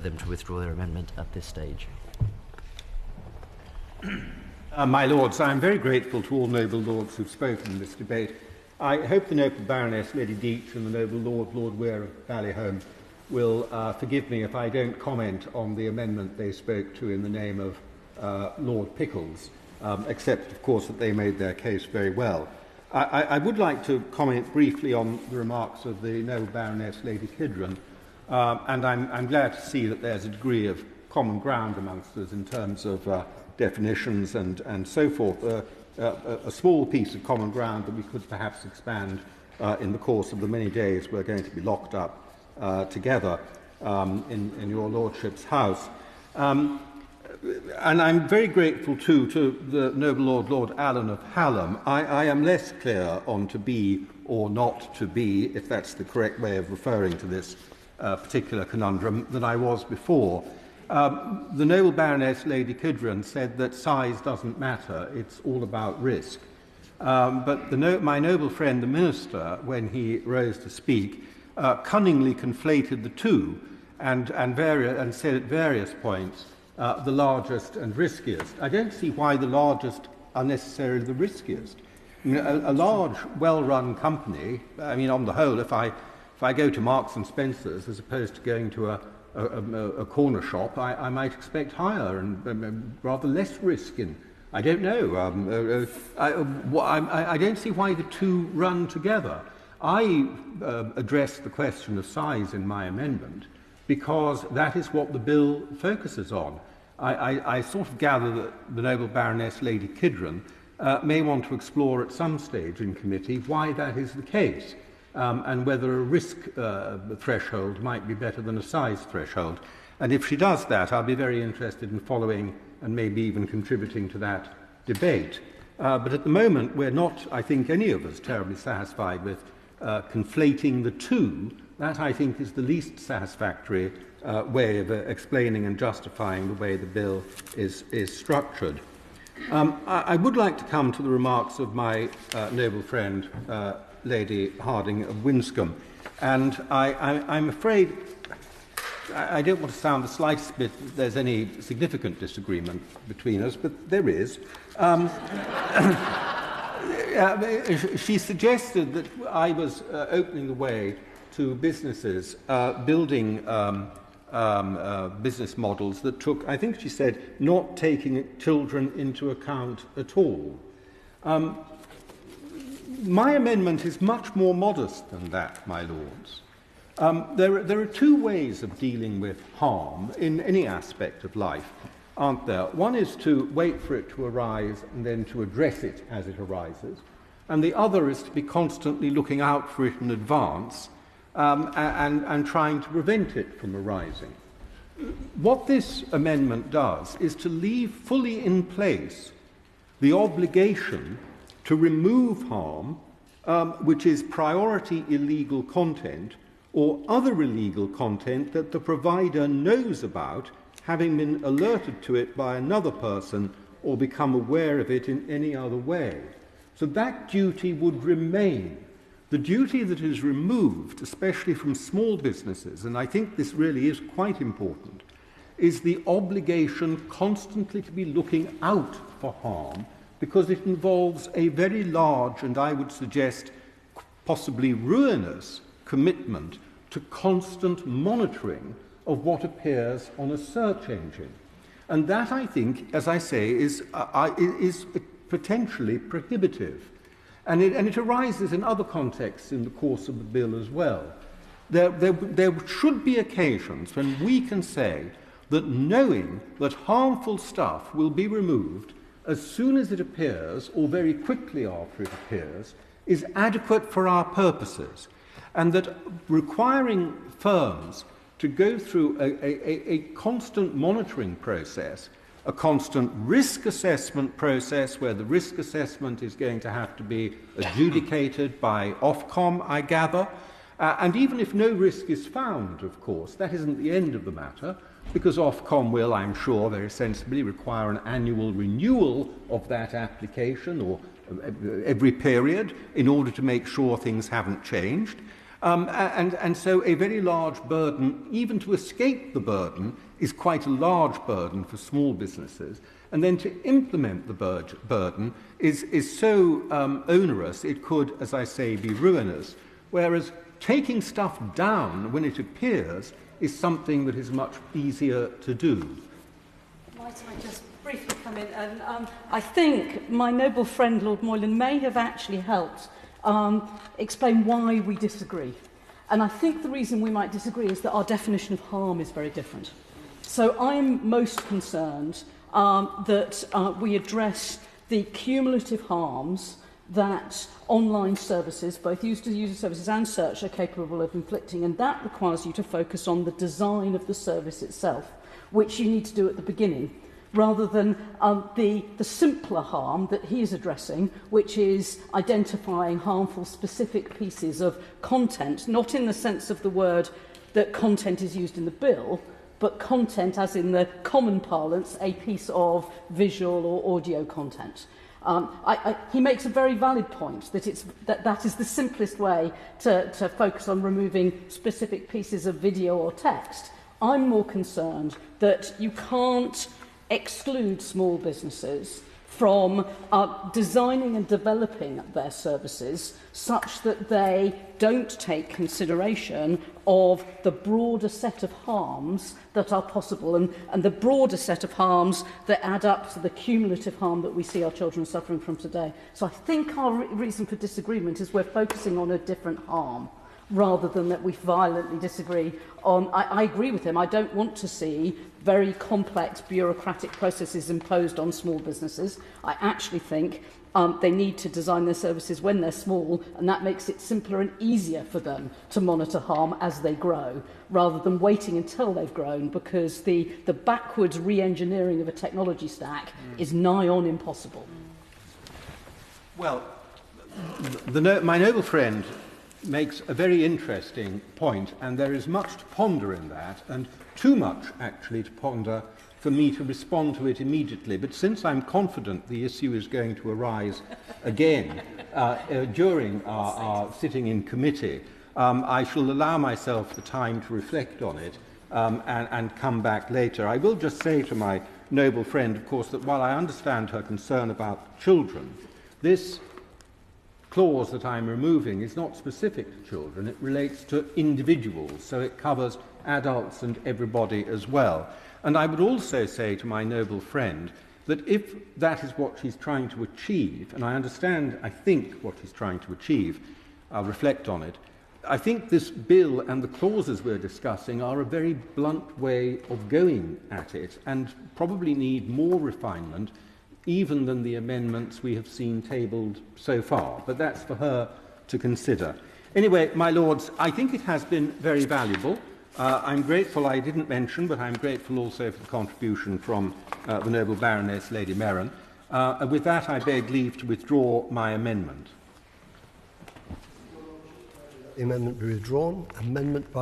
them to withdraw their amendment at this stage. My Lords, I am very grateful to all noble lords who have spoken in this debate. I hope the noble Baroness Lady Deach and the noble Lord Weir of Ballyholme will forgive me if I don't comment on the amendment they spoke to in the name of Lord Pickles, except, of course, that they made their case very well. I would like to comment briefly on the remarks of the noble Baroness Lady Kidron, and I'm glad to see that there's a degree of common ground amongst us in terms of definitions and so forth, a small piece of common ground that we could perhaps expand in the course of the many days we're going to be locked up together in your Lordship's house. And I'm very grateful, too, to the noble Lord Allen of Hallam. I am less clear on to be or not to be, if that's the correct way of referring to this particular conundrum, than I was before. The noble Baroness Lady Kidron said that size doesn't matter, it's all about risk. But my noble friend, the Minister, when he rose to speak, cunningly conflated the two and said at various points the largest and riskiest. I don't see why the largest are necessarily the riskiest. A large, well-run company, I mean, on the whole, if I go to Marks and Spencer's as opposed to going to a corner shop, I might expect higher and rather less risk in. I don't know. I don't see why the two run together. I addressed the question of size in my amendment because that is what the bill focuses on. I sort of gather that the noble Baroness Lady Kidron may want to explore at some stage in committee why that is the case. And whether a risk threshold might be better than a size threshold. And if she does that, I'll be very interested in following and maybe even contributing to that debate. But at the moment, we're not, I think, any of us terribly satisfied with conflating the two. That, I think, is the least satisfactory way of explaining and justifying the way the bill is structured. I would like to come to the remarks of my noble friend, Lady Harding of Winscombe. And I'm afraid I don't want to sound the slightest bit that there's any significant disagreement between us, but there is. She suggested that I was opening the way to businesses building business models that took, I think she said, not taking children into account at all. My amendment is much more modest than that, my lords. There are two ways of dealing with harm in any aspect of life, aren't there? One is to wait for it to arise and then to address it as it arises, and the other is to be constantly looking out for it in advance and trying to prevent it from arising. What this amendment does is to leave fully in place the obligation to remove harm, which is priority illegal content or other illegal content that the provider knows about, having been alerted to it by another person or become aware of it in any other way. So that duty would remain. The duty that is removed, especially from small businesses, and I think this really is quite important, is the obligation constantly to be looking out for harm, because it involves a very large, and I would suggest possibly ruinous, commitment to constant monitoring of what appears on a search engine. And that, I think, as I say, is potentially prohibitive. And it arises in other contexts in the course of the bill as well. There should be occasions when we can say that knowing that harmful stuff will be removed as soon as it appears, or very quickly after it appears, is adequate for our purposes, and that requiring firms to go through a constant monitoring process, a constant risk assessment process where the risk assessment is going to have to be adjudicated by Ofcom, I gather, and even if no risk is found, of course, that isn't the end of the matter, because Ofcom will, I'm sure, very sensibly require an annual renewal of that application or every period in order to make sure things haven't changed. And so a very large burden, even to escape the burden, is quite a large burden for small businesses. And then to implement the burden is so onerous, it could, as I say, be ruinous. Whereas taking stuff down when it appears is something that is much easier to do. Might I just briefly come in? And I think my noble friend Lord Moylan may have actually helped explain why we disagree. And I think the reason we might disagree is that our definition of harm is very different. So I'm most concerned that we address the cumulative harms that online services, both user services and search, are capable of inflicting, and that requires you to focus on the design of the service itself, which you need to do at the beginning, rather than the simpler harm that he is addressing, which is identifying harmful specific pieces of content, not in the sense of the word that content is used in the bill, but content as in the common parlance, a piece of visual or audio content. He makes a very valid point that that is the simplest way to focus on removing specific pieces of video or text. I'm more concerned that you can't exclude small businesses from designing and developing their services such that they don't take consideration of the broader set of harms that are possible and the broader set of harms that add up to the cumulative harm that we see our children suffering from today. So I think our reason for disagreement is we're focusing on a different harm, rather than that we violently disagree on... I agree with him. I don't want to see very complex bureaucratic processes imposed on small businesses. I actually think they need to design their services when they're small, and that makes it simpler and easier for them to monitor harm as they grow, rather than waiting until they've grown, because the backwards re-engineering of a technology stack is nigh on impossible. Well, my noble friend makes a very interesting point, and there is much to ponder in that, and too much, actually, to ponder for me to respond to it immediately. But since I'm confident the issue is going to arise again during our sitting in committee, I shall allow myself the time to reflect on it and come back later. I will just say to my noble friend, of course, that while I understand her concern about children, this clause that I'm removing is not specific to children. It relates to individuals, so it covers adults and everybody as well. And I would also say to my noble friend that if that is what she's trying to achieve, and I think what she's trying to achieve, I'll reflect on it, I think this bill and the clauses we're discussing are a very blunt way of going at it and probably need more refinement even than the amendments we have seen tabled so far. But that's for her to consider. Anyway, my lords, I think it has been very valuable. I'm grateful, I didn't mention, but I'm grateful also for the contribution from the noble Baroness Lady Merron. With that, I beg leave to withdraw my amendment. The amendment be withdrawn. Amendment by